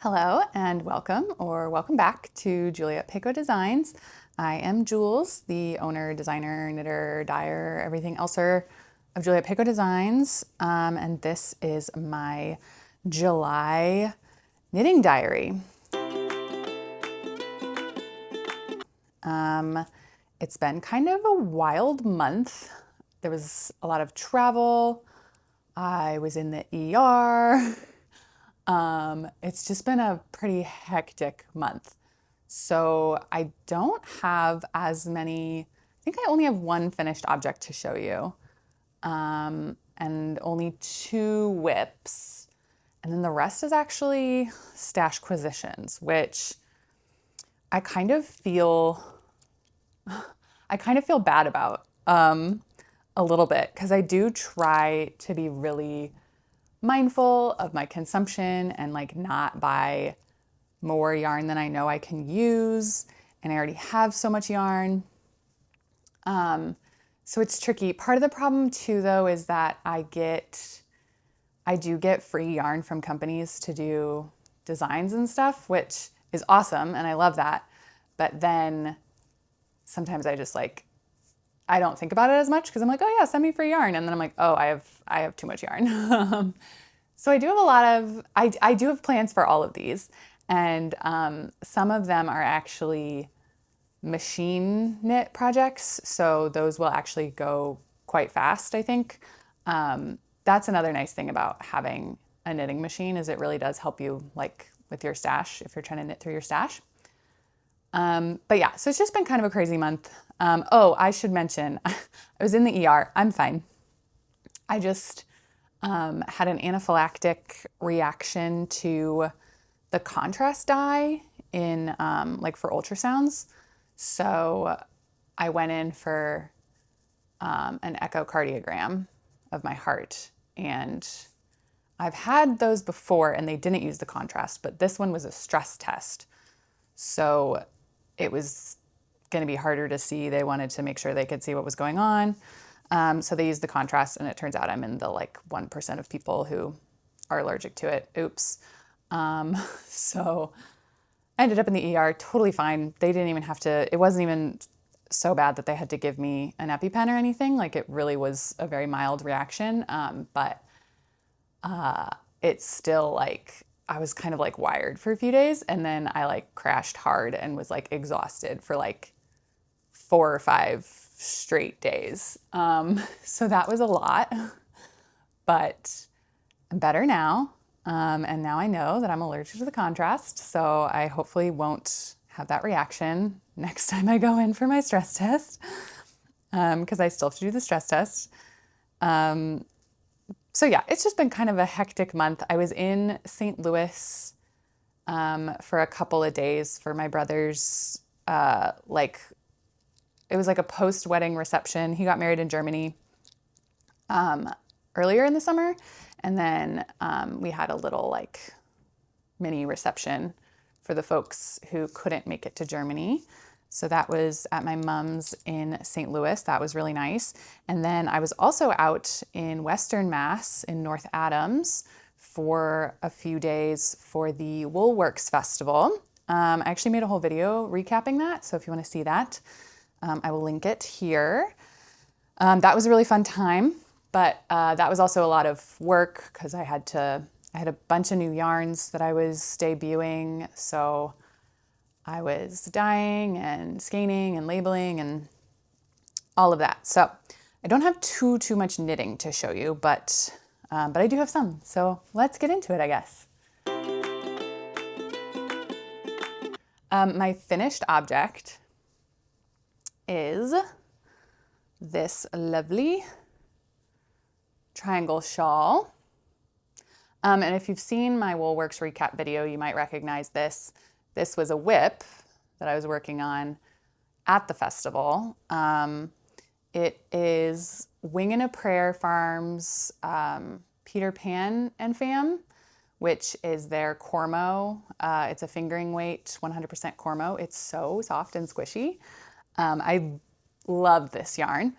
Hello and welcome or welcome back to Juliet Pico Designs. I am Jules, the owner, designer, knitter, dyer, everything elser of Juliet Pico Designs. And this is my July knitting diary. It's been kind of a wild month. There was a lot of travel. I was in the ER. It's just been a pretty hectic month. So I don't have as many, I think I only have one finished object to show you, and only 2 whips. And then the rest is actually Stashquisitions, which I kind of feel bad about, a little bit, because I do try to be really mindful of my consumption and like not buy more yarn than I know I can use. And I already have so much yarn. So it's tricky. Part of the problem too, though, is that I do get free yarn from companies to do designs and stuff, which is awesome. And I love that. But then sometimes I just I don't think about it as much because I'm like, oh yeah, send me free yarn. And then I'm like, oh, I have too much yarn. So I do have a lot of, I do have plans for all of these. And some of them are actually machine knit projects. So those will actually go quite fast, I think. That's another nice thing about having a knitting machine is it really does help you like with your stash if you're trying to knit through your stash. But yeah, so it's just been kind of a crazy month. Oh, I should mention, I was in the ER. I'm fine. I just had an anaphylactic reaction to the contrast dye in for ultrasounds. So I went in for an echocardiogram of my heart, and I've had those before and they didn't use the contrast, but this one was a stress test. So it was going to be harder to see. They wanted to make sure they could see what was going on. So they used the contrast, and it turns out I'm in the 1% of people who are allergic to it. Oops. So I ended up in the ER totally fine. They didn't even have to, it wasn't even so bad that they had to give me an EpiPen or anything. It really was a very mild reaction. But it's still I was kind of wired for a few days, and then I crashed hard and was exhausted for 4 or 5 straight days. So that was a lot, but I'm better now. And now I know that I'm allergic to the contrast. So I hopefully won't have that reaction next time I go in for my stress test. Cause I still have to do the stress test. So yeah, it's just been kind of a hectic month. I was in St. Louis, for a couple of days for my brother's, it was a post-wedding reception. He got married in Germany earlier in the summer. And then we had a little mini reception for the folks who couldn't make it to Germany. So that was at my mom's in St. Louis. That was really nice. And then I was also out in Western Mass in North Adams for a few days for the Woolworks Festival. I actually made a whole video recapping that. So if you want to see that, I will link it here. That was a really fun time, but that was also a lot of work because I had a bunch of new yarns that I was debuting. So I was dyeing and skeins and labeling and all of that. So I don't have too much knitting to show you, but I do have some. So let's get into it, I guess. My finished object is this lovely triangle shawl. And if you've seen my Woolworks recap video, you might recognize this. This was a whip that I was working on at the festival. It is Wing and a Prayer Farms Peter Pan and Fam, which is their Cormo. It's a fingering weight, 100% Cormo. It's so soft and squishy. I love this yarn.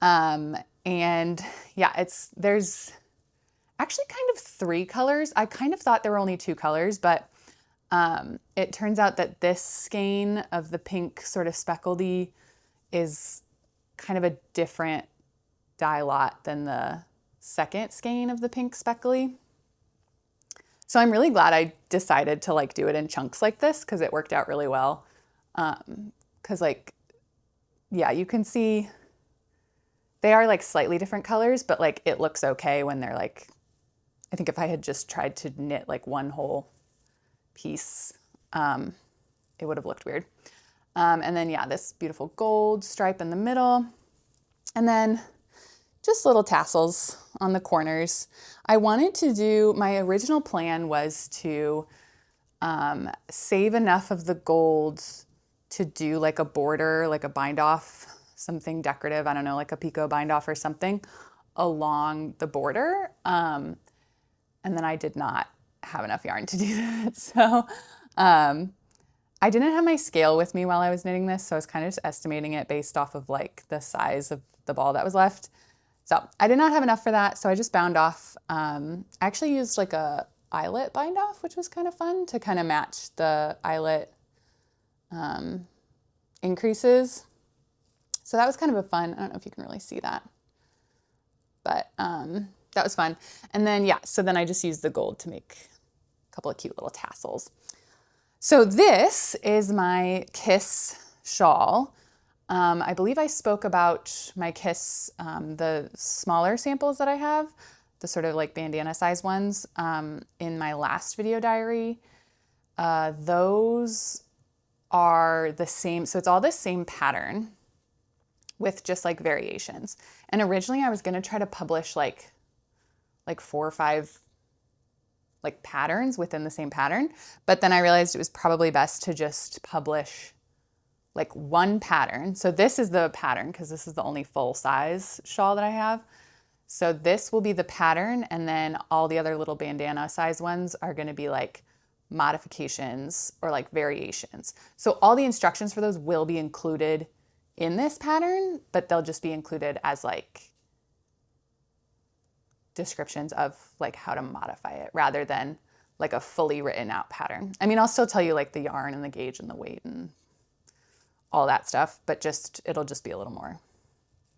And yeah, there's actually kind of 3 colors. I kind of thought there were only 2 colors, but It turns out that this skein of the pink sort of speckledy is kind of a different dye lot than the second skein of the pink speckly. So I'm really glad I decided to like do it in chunks like this because it worked out really well. Because like, yeah, you can see they are like slightly different colors, but like it looks okay when they're like, I think if I had just tried to knit like one whole piece, it would have looked weird. And then yeah, this beautiful gold stripe in the middle. And then just little tassels on the corners. I wanted to do, my original plan was to save enough of the gold to do like a border, like a bind off, something decorative, I don't know, like a picot bind off or something along the border. And then I did not have enough yarn to do that. So I didn't have my scale with me while I was knitting this, so I was kind of just estimating it based off of like the size of the ball that was left. So I did not have enough for that, so I just bound off. I actually used like a eyelet bind off, which was kind of fun to kind of match the eyelet increases. So that was kind of a fun, I don't know if you can really see that, but that was fun. And then, yeah, so then I just used the gold to make a couple of cute little tassels. So this is my Kiss shawl. I believe I spoke about my Kiss, the smaller samples that I have, the sort of like bandana size ones, in my last video diary. Those are the same, so it's all the same pattern with just like variations. And originally I was gonna try to publish like 4 or 5 like patterns within the same pattern, but then I realized it was probably best to just publish like one pattern. So this is the pattern because this is the only full size shawl that I have. So this will be the pattern, and then all the other little bandana size ones are gonna be like modifications or like variations. So all the instructions for those will be included in this pattern, but they'll just be included as like descriptions of like how to modify it rather than like a fully written out pattern. I mean, I'll still tell you like the yarn and the gauge and the weight and all that stuff, but it'll just be a little more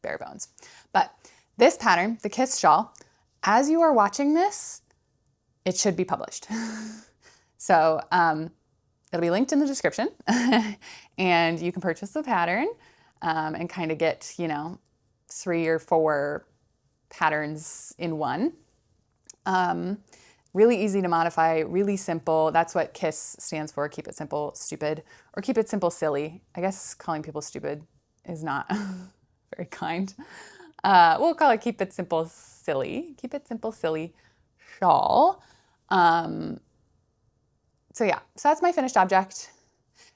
bare bones. But this pattern, the Kiss shawl, as you are watching this, it should be published. So it'll be linked in the description and you can purchase the pattern and kind of get, 3 or 4 patterns in one. Really easy to modify, really simple. That's what KISS stands for, keep it simple, stupid, or keep it simple, silly. I guess calling people stupid is not very kind. We'll call it keep it simple, silly. Keep it simple, silly shawl. So yeah, so that's my finished object.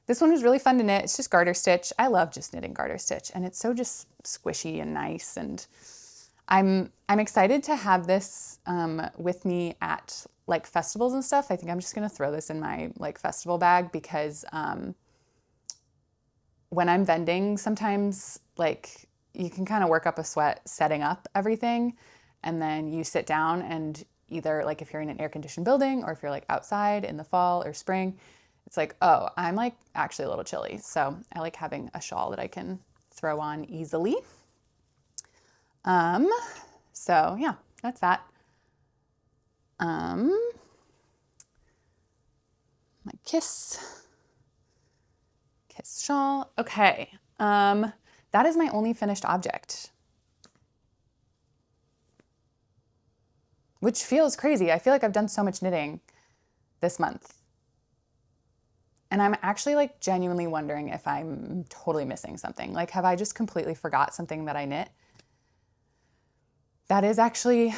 This one was really fun to knit. It's just garter stitch. I love just knitting garter stitch, and it's so just squishy and nice, and I'm excited to have this with me at like festivals and stuff. I think I'm just gonna throw this in my like festival bag because when I'm vending, sometimes like you can kind of work up a sweat setting up everything, and then you sit down and either like if you're in an air-conditioned building or if you're like outside in the fall or spring, it's like, oh, I'm like actually a little chilly. So I like having a shawl that I can throw on easily. So yeah, that's that. My Kiss shawl. Okay. That is my only finished object, which feels crazy. I feel like I've done so much knitting this month. And I'm actually like genuinely wondering if I'm totally missing something. Like, have I just completely forgot something that I knit? That is actually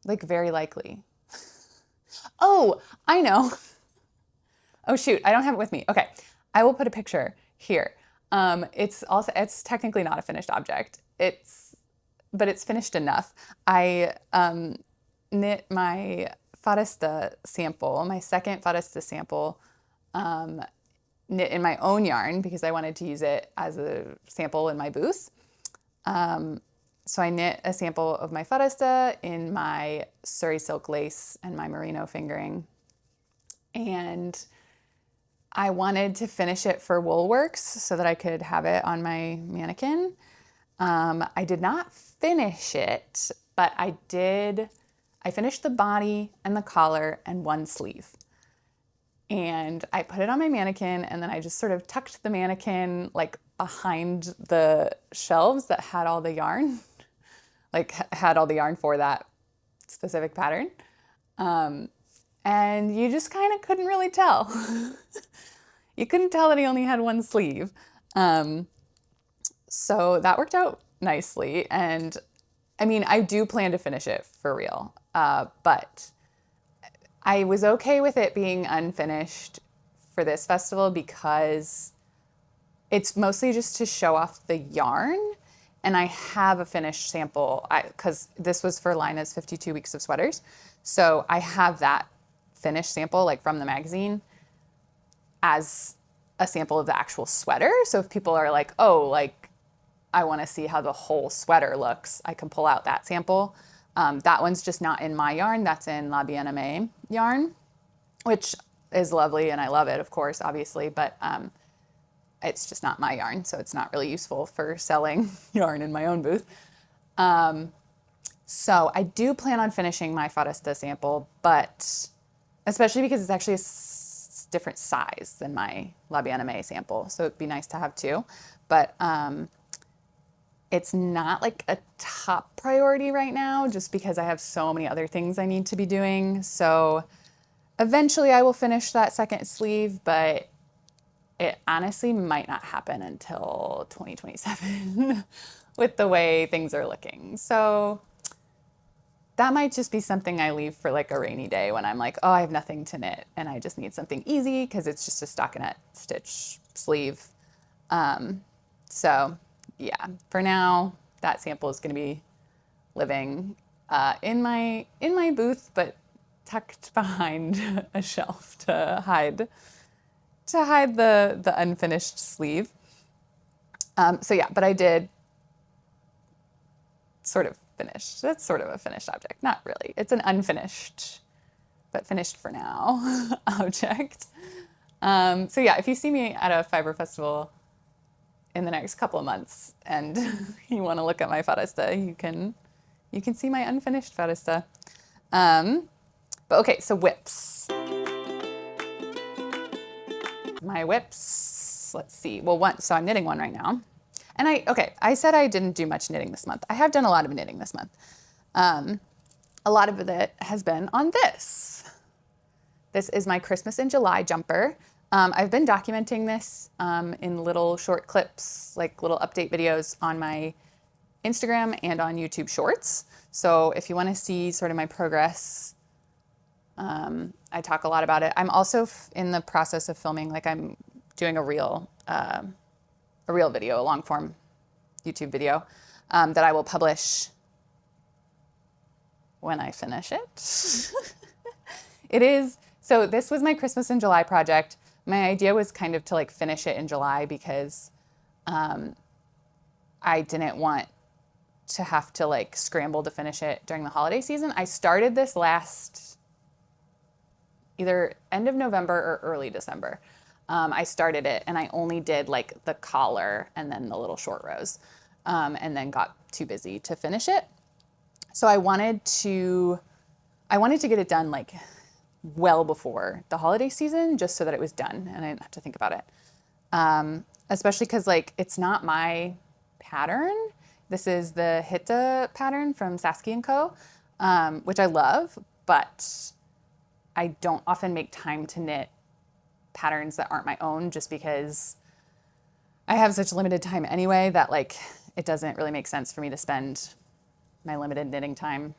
like very likely. Oh, I know. Oh shoot, I don't have it with me. Okay, I will put a picture here. It's technically not a finished object. But it's finished enough. I knit my Farasta sample, my second Farasta sample, knit in my own yarn because I wanted to use it as a sample in my booth. So I knit a sample of my Farasta in my Surrey silk lace and my merino fingering. and I wanted to finish it for Woolworks so that I could have it on my mannequin. I did not finish it, but I finished the body and the collar and one sleeve. And I put it on my mannequin, and then I just sort of tucked the mannequin like behind the shelves that had all the yarn, like had all the yarn for that specific pattern. And you just kind of couldn't really tell. You couldn't tell that he only had one sleeve. So that worked out nicely. And I mean, I do plan to finish it for real. But I was okay with it being unfinished for this festival because it's mostly just to show off the yarn. And I have a finished sample because this was for Lina's 52 weeks of sweaters. So I have that finished sample like from the magazine as a sample of the actual sweater. So if people are like, oh, like I want to see how the whole sweater looks, I can pull out that sample. That one's just not in my yarn. That's in La Bien-Aimée yarn, which is lovely. And I love it, of course, obviously, but it's just not my yarn. So it's not really useful for selling yarn in my own booth. So I do plan on finishing my Farasta sample, but especially because it's actually a different size than my La Bien-Aimée sample. So it'd be nice to have two, but it's not like a top priority right now just because I have so many other things I need to be doing. So eventually I will finish that second sleeve, but it honestly might not happen until 2027 with the way things are looking. So that might just be something I leave for like a rainy day when I'm like, oh, I have nothing to knit and I just need something easy because it's just a stockinette stitch sleeve. So yeah, for now, that sample is going to be living in my booth, but tucked behind a shelf to hide the unfinished sleeve. So yeah, but I did sort of finish. That's sort of a finished object. Not really. It's an unfinished, but finished for now object. So yeah, if you see me at a fiber festival in the next couple of months and you want to look at my Farasta, you can see my unfinished Farasta. But okay, so whips. My whips, let's see. Well, so I'm knitting one right now. And I said I didn't do much knitting this month. I have done a lot of knitting this month. A lot of it has been on this. This is my Christmas in July jumper. I've been documenting this in little short clips, like little update videos on my Instagram and on YouTube Shorts. So if you want to see sort of my progress, I talk a lot about it. I'm also in the process of filming, like I'm doing a reel video, a long form YouTube video that I will publish when I finish it. It is, so this was my Christmas in July project. My idea was kind of to like finish it in July because I didn't want to have to like scramble to finish it during the holiday season. I started this either end of November or early December. I started it and I only did like the collar and then the little short rows and then got too busy to finish it. So I wanted to get it done like well before the holiday season just so that it was done and I didn't have to think about it. Especially because like it's not my pattern. This is the Hytte pattern from Saskie Co, which I love, but I don't often make time to knit patterns that aren't my own just because I have such limited time anyway that like it doesn't really make sense for me to spend my limited knitting time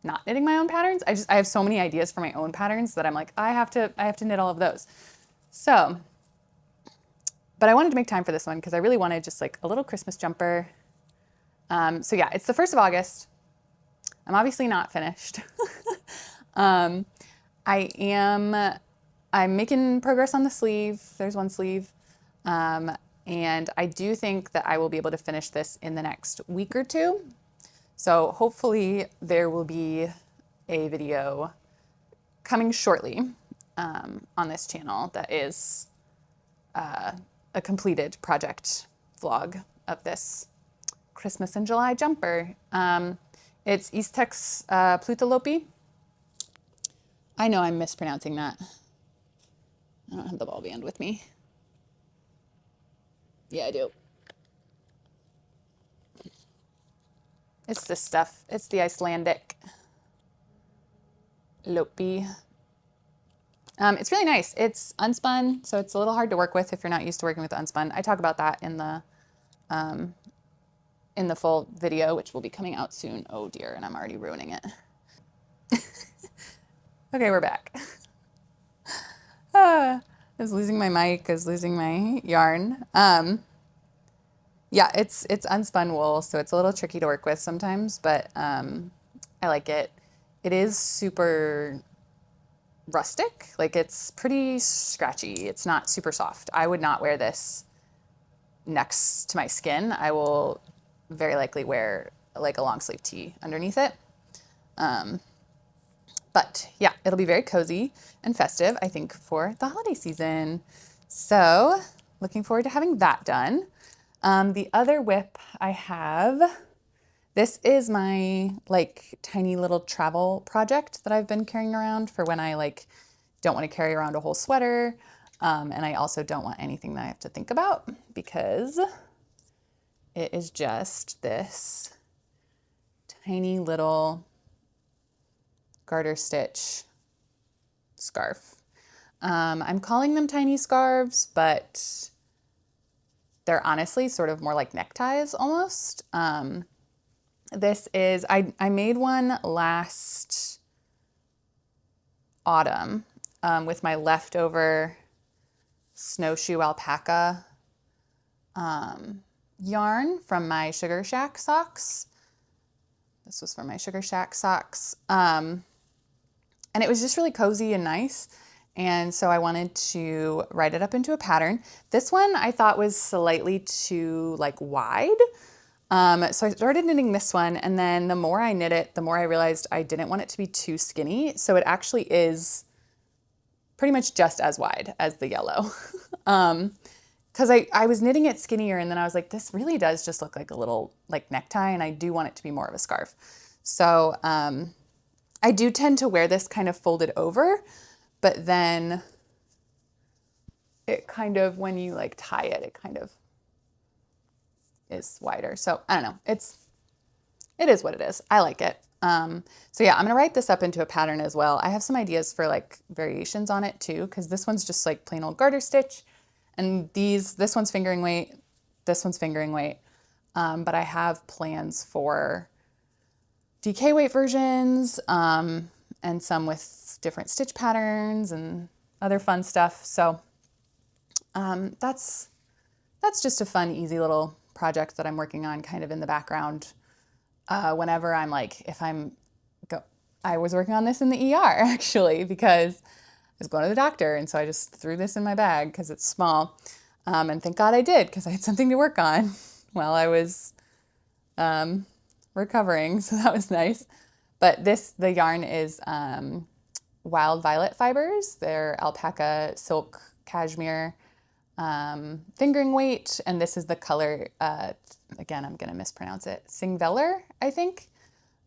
not knitting my own patterns. I have so many ideas for my own patterns that I'm like, I have to knit all of those. So, but I wanted to make time for this one because I really wanted just like a little Christmas jumper. So yeah, it's the 1st of August. I'm obviously not finished. I'm making progress on the sleeve. There's one sleeve. And I do think that I will be able to finish this in the next week or two. So hopefully there will be a video coming shortly on this channel that is a completed project vlog of this Christmas in July jumper. It's Eastex Plutalopi. I know I'm mispronouncing that. I don't have the ball band with me. Yeah, I do. It's this stuff. It's the Icelandic Lopi. It's really nice. It's unspun, so it's a little hard to work with if you're not used to working with unspun. I talk about that in the full video, which will be coming out soon. Oh dear, and I'm already ruining it. Okay, we're back. I was losing my mic, I was losing my yarn. Yeah, it's unspun wool, so it's a little tricky to work with sometimes, but I like it. It is super rustic, like it's pretty scratchy. It's not super soft. I would not wear this next to my skin. I will very likely wear like a long sleeve tee underneath it. But yeah, it'll be very cozy and festive, I think, for the holiday season. So looking forward to having that done. The other whip I have, this is my like tiny little travel project that I've been carrying around for when I like don't want to carry around a whole sweater. And I also don't want anything that I have to think about because it is just this tiny little garter stitch scarf. I'm calling them tiny scarves, but they're honestly sort of more like neckties almost. This is, I made one last autumn with my leftover snowshoe alpaca yarn from my Sugar Shack socks. This was from my Sugar Shack socks. And it was just really cozy and nice. And so I wanted to write it up into a pattern. This one I thought was slightly too like wide. So I started knitting this one, and then the more I knit it, the more I realized I didn't want it to be too skinny. So it actually is pretty much just as wide as the yellow. Because I was knitting it skinnier, and then I was like, this really does just look like a little like necktie, and I do want it to be more of a scarf. So I do tend to wear this kind of folded over, but then it kind of, when you like tie it, it kind of is wider. So I don't know. It is what it is. I like it. So yeah, I'm going to write this up into a pattern as well. I have some ideas for like variations on it too, because this one's just like plain old garter stitch, and this one's fingering weight, this one's fingering weight. But I have plans for DK weight versions, and some with different stitch patterns and other fun stuff. So that's just a fun, easy little project that I'm working on kind of in the background. Whenever I'm like, I was working on this in the ER actually, because I was going to the doctor. And so I just threw this in my bag because it's small. And thank God I did, because I had something to work on while I was recovering. So that was nice. But the yarn is Wild Violet fibers. They're alpaca, silk, cashmere, fingering weight, and this is the color, again, I'm going to mispronounce it, Thingvellir, I think.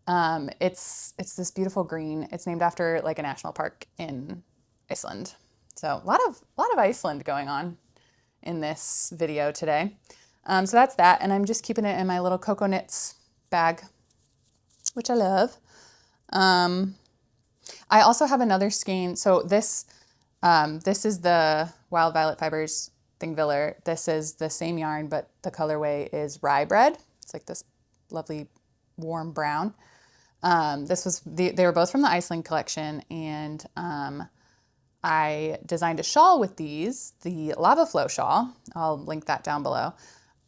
It's this beautiful green. It's named after like a national park in Iceland. So a lot of Iceland going on in this video today. So that's that, and I'm just keeping it in my little Cocoa Knits bag, which I love. I also have another skein. So this is the Wild Violet Fibers Thingvellir. This is the same yarn, but the colorway is rye bread. It's like this lovely warm brown. They were both from the Iceland collection, and I designed a shawl with these, the Lava Flow shawl. I'll link that down below.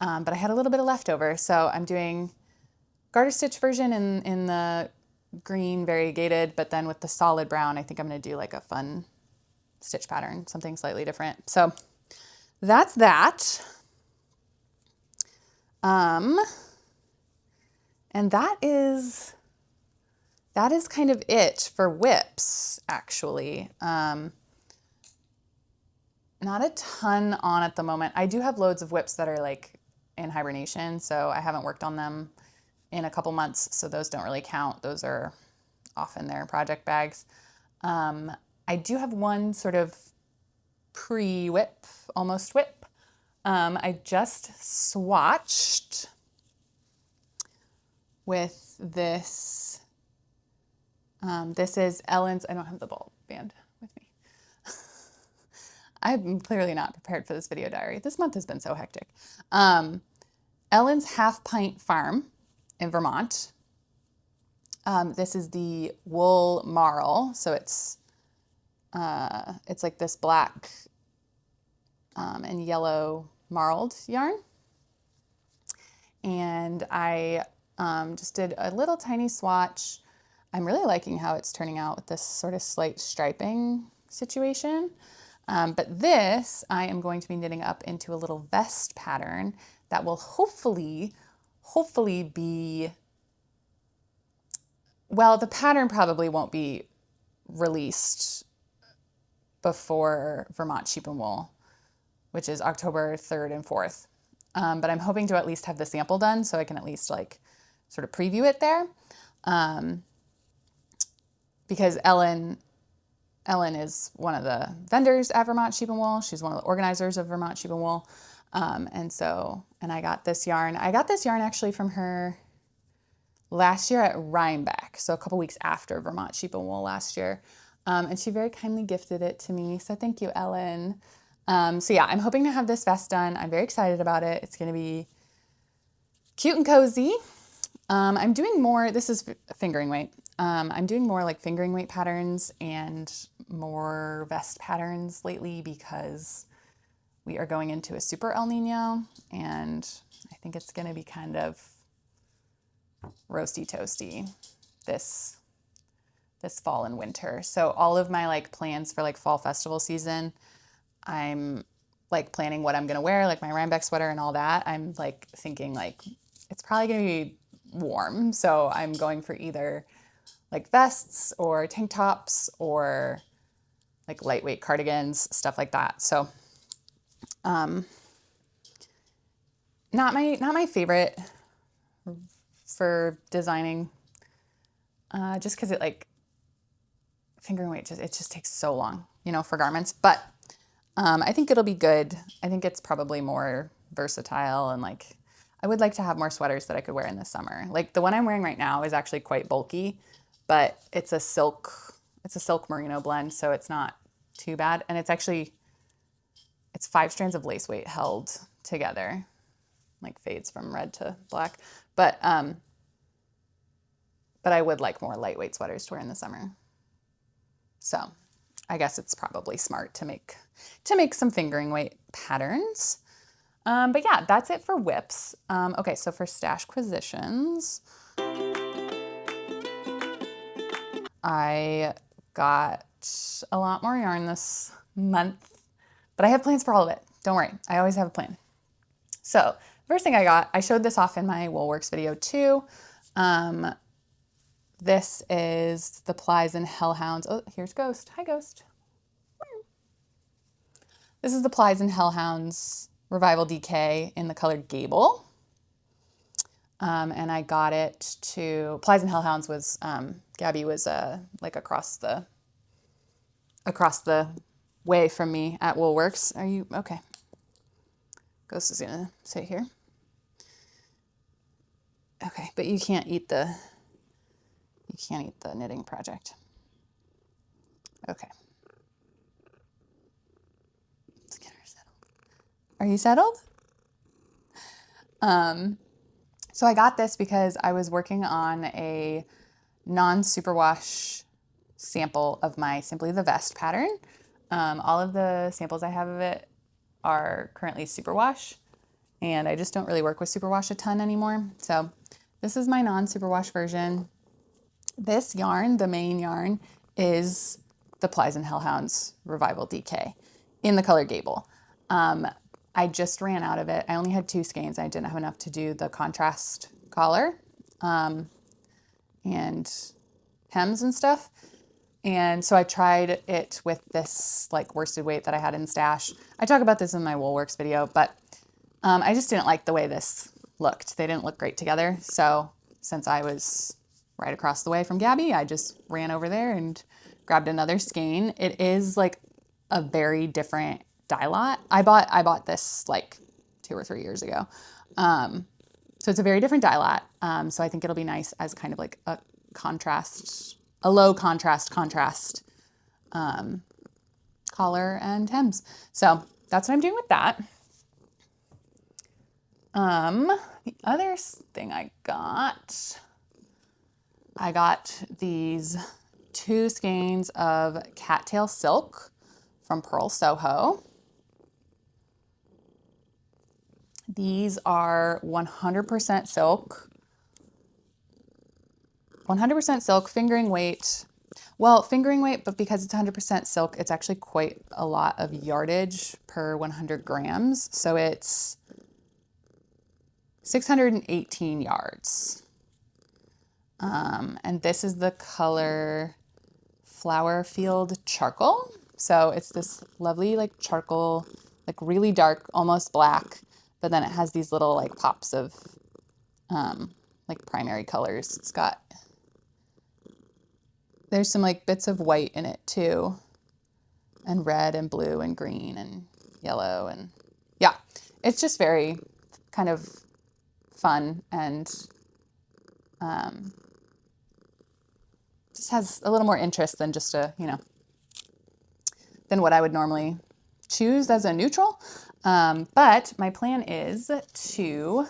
But I had a little bit of leftover, so I'm doing garter stitch version in the green variegated, but then with the solid brown, I think I'm going to do like a fun stitch pattern, something slightly different. So that's that. And that is kind of it for whips, actually. not a ton on at the moment. I do have loads of whips that are like in hibernation, so I haven't worked on them in a couple months, so those don't really count. Those are often their project bags. I do have one sort of pre-whip, almost whip. I just swatched with this. This is Ellen's. I don't have the ball band with me. I'm clearly not prepared for this video diary. This month has been so hectic. Ellen's Half Pint Farm in Vermont. This is the wool marl, so it's like this black and yellow marled yarn. And I just did a little tiny swatch. I'm really liking how it's turning out with this sort of slight striping situation. But this I am going to be knitting up into a little vest pattern that will hopefully be, well, the pattern probably won't be released before Vermont Sheep and Wool, which is October 3rd and 4th. But I'm hoping to at least have the sample done so I can at least like sort of preview it there. Because Ellen is one of the vendors at Vermont Sheep and Wool. She's one of the organizers of Vermont Sheep and Wool. And I got this yarn. I got this yarn actually from her last year at Rhinebeck. So a couple weeks after Vermont Sheep and Wool last year. And she very kindly gifted it to me. So thank you, Ellen. So yeah, I'm hoping to have this vest done. I'm very excited about it. It's going to be cute and cozy. I'm doing more, this is fingering weight. I'm doing more like fingering weight patterns and more vest patterns lately because we are going into a super El Nino and I think it's going to be kind of roasty toasty this fall and winter. So all of my like plans for like fall festival season, I'm like planning what I'm going to wear, like my Rhinebeck sweater and all that. I'm like thinking like it's probably going to be warm. So I'm going for either like vests or tank tops or like lightweight cardigans, stuff like that. So, not my favorite for designing, just cause it like fingering weight, it just takes so long, you know, for garments, but, I think it'll be good. I think it's probably more versatile and like, I would like to have more sweaters that I could wear in the summer. Like the one I'm wearing right now is actually quite bulky, but it's a silk merino blend, so it's not too bad. And it's 5 strands of lace weight held together, like fades from red to black. But I would like more lightweight sweaters to wear in the summer. So I guess it's probably smart to make some fingering weight patterns. But yeah, that's it for whips. Okay, so for Stashquisitions, I got a lot more yarn this month, but I have plans for all of it. Don't worry, I always have a plan. So first thing I got, I showed this off in my Woolworks video too. This is the Plies and Hellhounds. Oh, here's Ghost. Hi, Ghost. This is the Plies and Hellhounds Revival DK in the color Gable. And I got it to, Plies and Hellhounds was, Gabby was like across the way from me at Woolworks. Are you, okay. Ghost is gonna sit here. Okay, but you can't eat the knitting project. Okay. Let's get her settled. Are you settled? So I got this because I was working on a non-superwash sample of my Simply the Vest pattern. All of the samples I have of it are currently superwash, and I just don't really work with superwash a ton anymore. So this is my non-superwash version. This yarn, the main yarn, is the Plies and Hellhounds Revival DK in the color Gable. I just ran out of it. I only had 2 skeins. I didn't have enough to do the contrast collar and hems and stuff. And so I tried it with this like worsted weight that I had in Stash. I talk about this in my Woolworks video, but I just didn't like the way this looked. They didn't look great together. So since I was right across the way from Gabby, I just ran over there and grabbed another skein. It is like a very different dye lot. I bought this like 2 or 3 years ago. So it's a very different dye lot. So I think it'll be nice as kind of like a contrast, a low contrast collar and hems. So that's what I'm doing with that. The other thing I got these 2 skeins of Cattail silk from Purl Soho. These are 100% silk. 100% silk, fingering weight. Well, fingering weight, but because it's 100% silk, it's actually quite a lot of yardage per 100 grams. So it's 618 yards. And this is the color Flower Field Charcoal. So it's this lovely like charcoal, like really dark, almost black, but then it has these little like pops of like primary colors. There's some like bits of white in it too, and red and blue and green and yellow, and yeah, it's just very kind of fun and just has a little more interest than just than what I would normally choose as a neutral. But my plan is to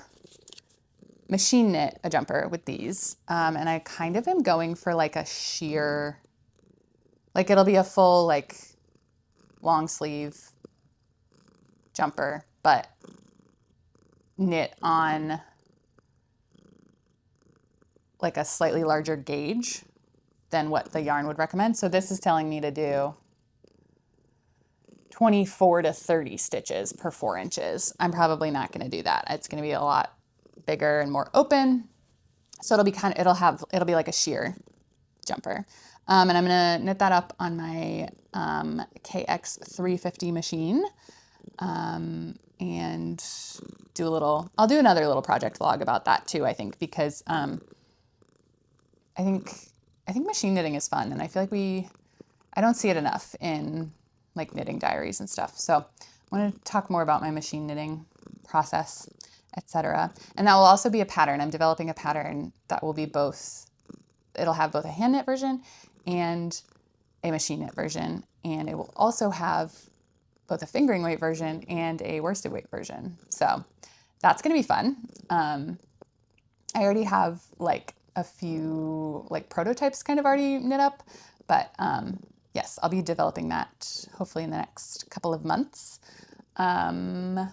machine knit a jumper with these. And I kind of am going for like a sheer, like it'll be a full like long sleeve jumper, but knit on like a slightly larger gauge than what the yarn would recommend. So this is telling me to do 24 to 30 stitches per 4 inches. I'm probably not going to do that. It's going to be a lot bigger and more open. So it'll be like a sheer jumper. And I'm going to knit that up on my KX 350 machine. And I'll do another little project vlog about that too, I think, because I think machine knitting is fun, and I feel like I don't see it enough in like knitting diaries and stuff. So I want to talk more about my machine knitting process, etc. And that will also be a pattern. I'm developing a pattern that will be it'll have both a hand knit version and a machine knit version. And it will also have both a fingering weight version and a worsted weight version. So that's going to be fun. I already have like a few like prototypes kind of already knit up, but yes, I'll be developing that hopefully in the next couple of months. So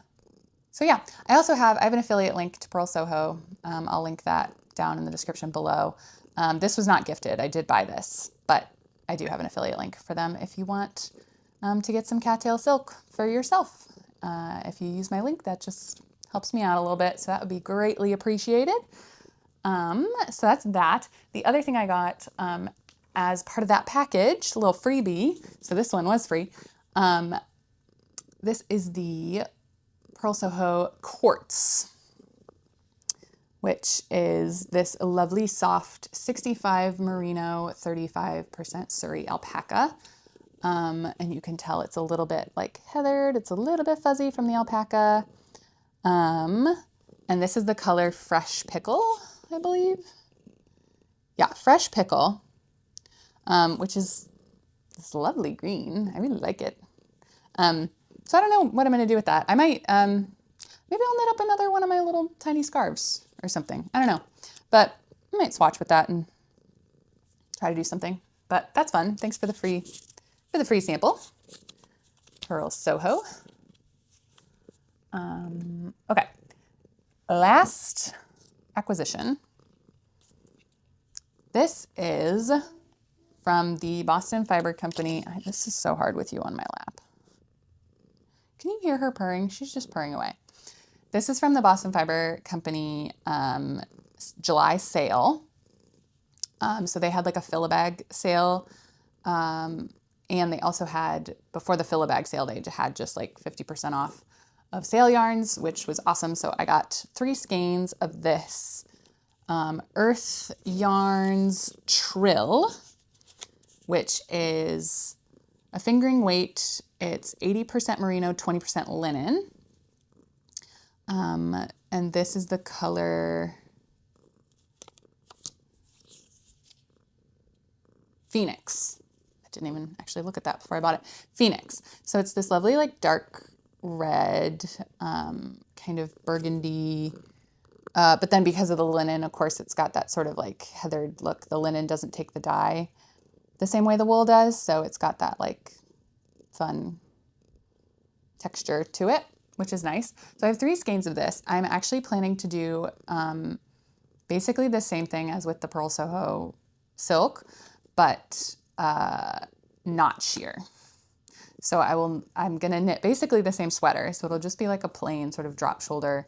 yeah, I have an affiliate link to Purl Soho. I'll link that down in the description below. This was not gifted. I did buy this, but I do have an affiliate link for them if you want to get some cattail silk for yourself. If you use my link, that just helps me out a little bit. So that would be greatly appreciated. So that's that. The other thing I got as part of that package, a little freebie, so this one was free. This is the Purl Soho Quartz, which is this lovely soft 65 merino, 35% Surrey alpaca. And you can tell it's a little bit like heathered. It's a little bit fuzzy from the alpaca. And this is the color Fresh Pickle, I believe. Yeah, Fresh Pickle, which is this lovely green. I really like it. So I don't know what I'm going to do with that. I might, maybe I'll knit up another one of my little tiny scarves or something. I don't know, but I might swatch with that and try to do something, but that's fun. Thanks for the free sample. Purl Soho. Okay. Last acquisition. This is from the Boston Fiber Company. This is so hard with you on my lap. Can you hear her purring? She's just purring away. This is from the Boston Fiber Company July sale. So they had like a fill-a-bag sale And they also had, before the fill-a-bag sale, they had just like 50% off of sale yarns, which was awesome. So I got 3 skeins of this Urth Yarns Trill, which is a fingering weight. It's 80% merino, 20% linen. And this is the color Phoenix. I didn't even actually look at that before I bought it. Phoenix. So it's this lovely like dark red, kind of burgundy, but then because of the linen, of course, it's got that sort of like heathered look. The linen doesn't take the dye the same way the wool does, so it's got that like fun texture to it, which is nice. So I have 3 skeins of this. I'm actually planning to do basically the same thing as with the Purl Soho silk, but not sheer. So I'm gonna knit basically the same sweater. So it'll just be like a plain sort of drop shoulder,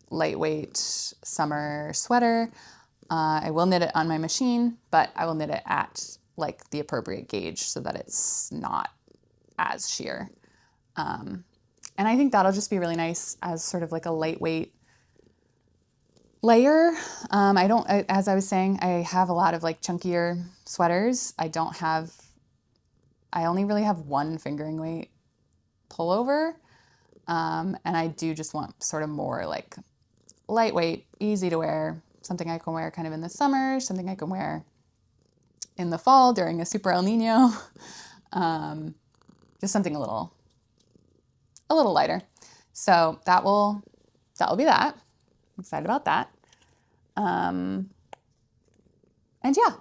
lightweight summer sweater. I will knit it on my machine, but I will knit it at like the appropriate gauge so that it's not as sheer. And I think that'll just be really nice as sort of like a lightweight layer. As I was saying, I have a lot of like chunkier sweaters. I only really have 1 fingering weight pullover. And I do just want sort of more like lightweight, easy to wear, something I can wear kind of in the summer, something I can wear in the fall during a super El Nino. Just something a little lighter. So that will be that. I'm excited about that. And yeah,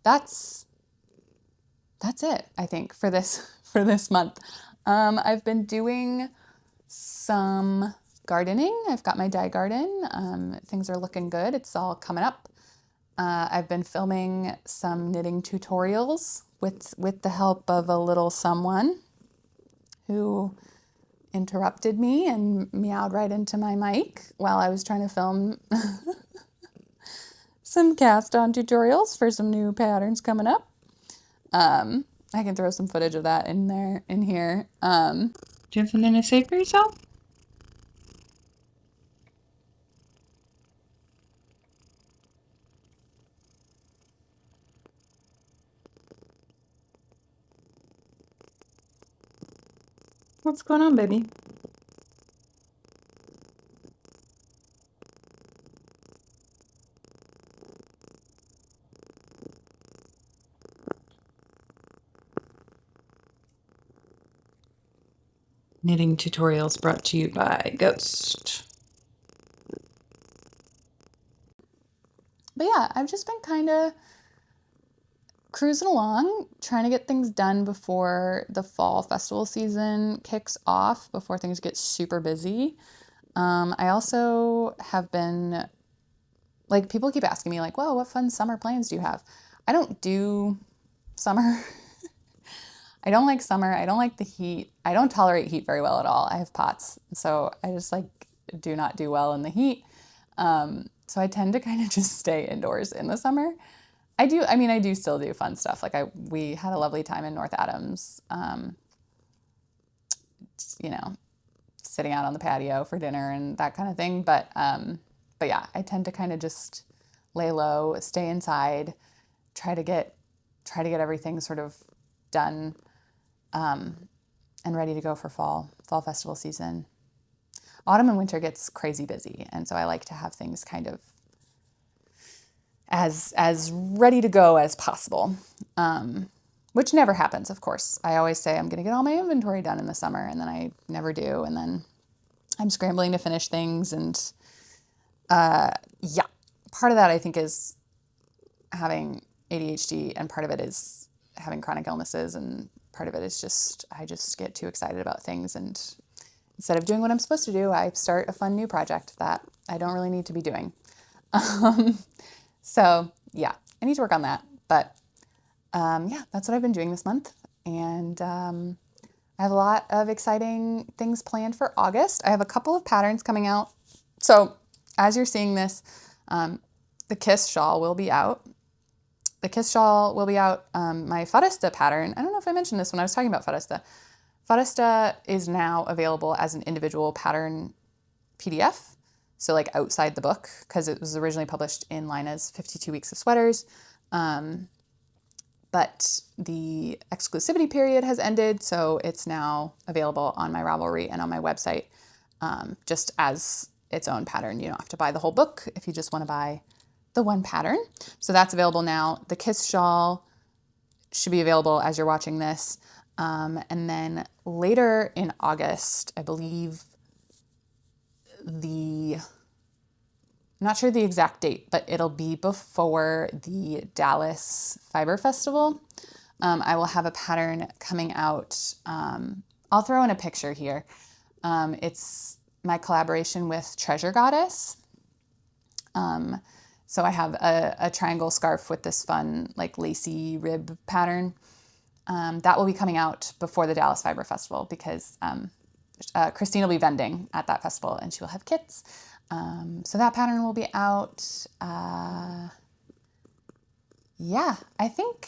that's it, I think, for this month. I've been doing some gardening. I've got my dye garden. Things are looking good. It's all coming up. I've been filming some knitting tutorials with the help of a little someone who interrupted me and meowed right into my mic while I was trying to film some cast on tutorials for some new patterns coming up. I can throw some footage of that in here. Do you have something to say for yourself? What's going on, baby? Knitting tutorials brought to you by Ghost. But yeah, I've just been kind of cruising along, trying to get things done before the fall festival season kicks off, before things get super busy. I also have been, like, people keep asking me, like, whoa, what fun summer plans do you have? I don't do summer. I don't like summer. I don't like the heat. I don't tolerate heat very well at all. I have POTS, so I just like do not do well in the heat. So I tend to kind of just stay indoors in the summer. I do still do fun stuff. Like we had a lovely time in North Adams, sitting out on the patio for dinner and that kind of thing. But yeah, I tend to kind of just lay low, stay inside, try to get everything sort of done, and ready to go for fall festival season. Autumn and winter gets crazy busy, and so I like to have things kind of as ready to go as possible, which never happens, of course. I always say I'm going to get all my inventory done in the summer, and then I never do, and then I'm scrambling to finish things, and yeah, part of that I think is having ADHD, and part of it is having chronic illnesses, and part of it is just I just get too excited about things, and instead of doing what I'm supposed to do, I start a fun new project that I don't really need to be doing. So yeah, I need to work on that. But yeah, that's what I've been doing this month. And I have a lot of exciting things planned for August. I have a couple of patterns coming out. So as you're seeing this, the Kiss shawl will be out. the Kiss Shawl will be out. My Farasta pattern, I don't know if I mentioned this when I was talking about Farasta. Farasta is now available as an individual pattern PDF, so like outside the book, because it was originally published in Lina's 52 Weeks of Sweaters. But the exclusivity period has ended, so it's now available on my Ravelry and on my website, just as its own pattern. You don't have to buy the whole book if you just want to buy the one pattern. So that's available now. The Kiss Shawl should be available as you're watching this. And then later in August, I believe I'm not sure the exact date, but it'll be before the Dallas Fiber Festival. I will have a pattern coming out. I'll throw in a picture here. It's my collaboration with Treasure Goddess. So I have a triangle scarf with this fun, like lacy rib pattern. That will be coming out before the Dallas Fiber Festival because Christine will be vending at that festival and she will have kits. So that pattern will be out. Yeah, I think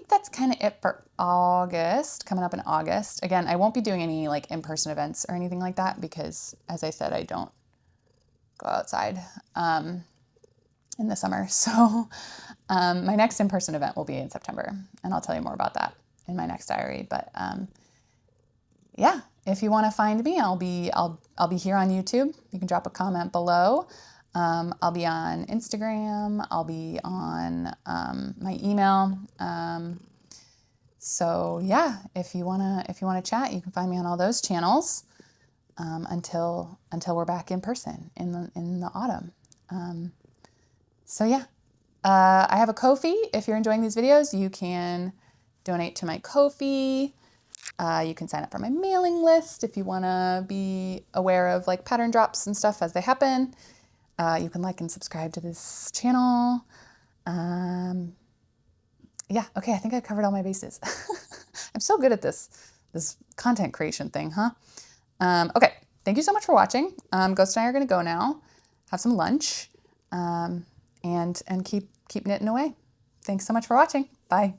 that's kind of it for August, coming up in August. Again, I won't be doing any like in-person events or anything like that because, as I said, I don't go outside in the summer. So my next in-person event will be in September, and I'll tell you more about that in my next diary. But yeah, if you want to find me, I'll be here on YouTube. You can drop a comment below. I'll be on Instagram. I'll be on my email. So yeah, if you wanna chat, you can find me on all those channels until we're back in person in the autumn. So yeah, I have a Ko-fi. If you're enjoying these videos, you can donate to my Ko-fi. You can sign up for my mailing list if you want to be aware of like pattern drops and stuff as they happen. You can like and subscribe to this channel. Yeah, okay, I think I covered all my bases. I'm so good at this content creation thing, huh? Okay, thank you so much for watching. Ghost and I are going to go now, have some lunch, and keep knitting away. Thanks so much for watching. Bye.